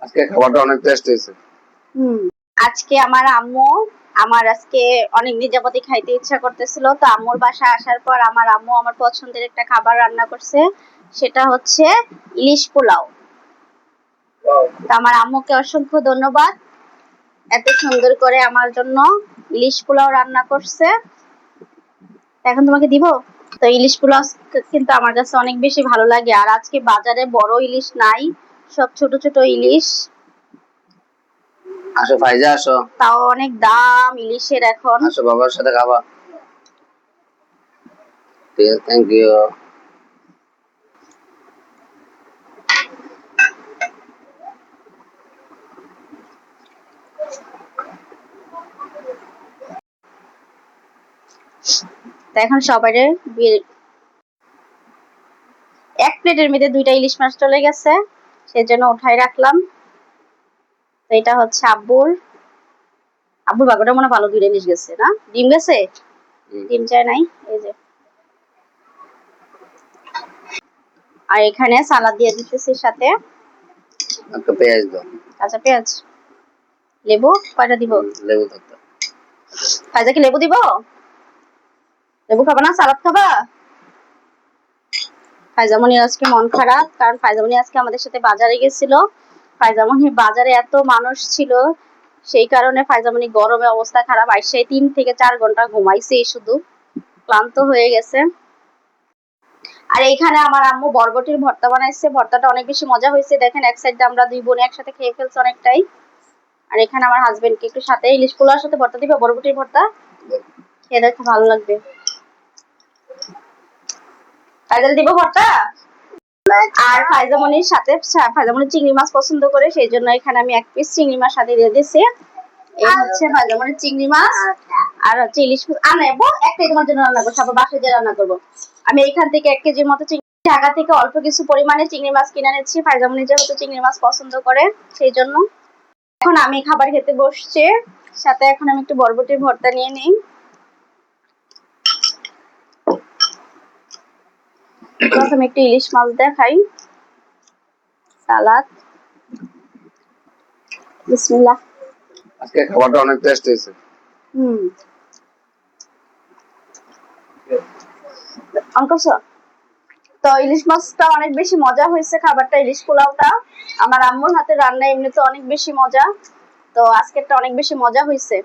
আজকে খাবারটা অনেক টেস্ট হয়েছে। আজকে আমার আম্মু আমার আজকে অনেক দিন যাবতই খাইতে ইচ্ছা করতেছিল, তো আম্মুর বাসায় আসার পর আমার আম্মু আমার পছন্দের একটা খাবার রান্না করছে, সেটা হচ্ছে ইলিশ পোলাও। তো আমার আম্মুকে অসংখ্য ধন্যবাদ, এত সুন্দর করে আমার জন্য ইলিশ পোলাও রান্না করছে। এখন তোমাকে দিব। তো ইলিশ পোলাও কিন্তু আমার কাছে অনেক বেশি ভালো লাগে, আর আজকে বাজারে বড় ইলিশ নাই, সব ছোট ছোট ইলিশ। আসো ফাইজা, আসো। তাও অনেক দাম ইলিশের এখন। আসো, বাবার সাথে খাবা। ঠিক আছে, থ্যাংক ইউ। এখন সবাই এক প্লেটের মধ্যে 2টা ইলিশ মাছ চলে গেছে, সেজন্য উঠাই রাখলাম। তো এটা হচ্ছে আব্বুর বাগোটা মনে ভালো 2টা ইলিশ গেছে না, ডিম গেছে, ডিম চাই নাই। এই যে, আর এখানে সালাদ দিয়ে দিতেছি, সাথে একটা পেঁয়াজ দাও। কাঁচা পেঁয়াজ, লেবু কয়টা দিব? লেবু থাকতে। ফাইজাকে লেবু দিব? লেবু খাবা না, সালাদ খাবা? ফাইজামনির আজকে মন খারাপ, কারণ ফাইজামনি আজকে আমাদের সাথে বাজারে গেছিল। ফাইজামনি বাজারে এত মানুষ ছিল, সেই কারণে ফাইজামনি গরমে অবস্থা খারাপ, আইসে 3 থেকে 4 ঘন্টা ঘুমাইছে, শুধু ক্লান্ত হয়ে গেছে। আর এইখানে আমার আম্মু বরবটির ভর্তা বানাইছে, ভর্তাটা অনেক বেশি মজা হয়েছে। দেখেন এক সাইডে আমরা 2 বোনে একসাথে খেয়ে ফেলছি অনেকটাই। আর এখানে আমার হাজবেন্ডকে একটু সাথে ইলিশ পোলাওর সাথে ভর্তা দিবে, বরবটির ভর্তা খেয়ে দেখতে ভালো লাগবে। ফাইজাল দিব ভর্তা। আর ফাইজামনির সাথে ফাইজামনি চিংড়ি মাছ পছন্দ করে, সেই জন্য এখানে আমি 1 পিস চিংড়ি মাছ সাথে দিয়ে দিয়েছি। এই হচ্ছে ফাইজামনির চিংড়ি মাছ, আর হচ্ছে ইলিশ মাছ আনাবো একটাই তোমার জন্য রান্না করবো, আবার বাসায় যে রান্না করবো। আমি এখান থেকে 1 কেজির মতো ঢাকা থেকে অল্প কিছু পরিমাণে চিংড়ি মাছ কিনে নিচ্ছি, ফাইজামনি যেহেতু চিংড়ি মাছ পছন্দ করে সেই জন্য। এখন আমি খাবার খেতে বসছি, সাথে এখন আমি একটু বরবটির ভর্তা নিয়ে নিই। প্রথমে একটু ইলিশ মাছ দেখাই, সালাদ, বিসমিল্লাহ। আজকে খাবারটা অনেক টেস্ট হয়েছে। তো ইলিশ মাছটা অনেক বেশি মজা হয়েছে, খাবারটা ইলিশ পোলাওটা আমার আম্মুর হাতে রান্না এমনিতে অনেক বেশি মজা, তো আজকেরটা অনেক বেশি মজা হয়েছে।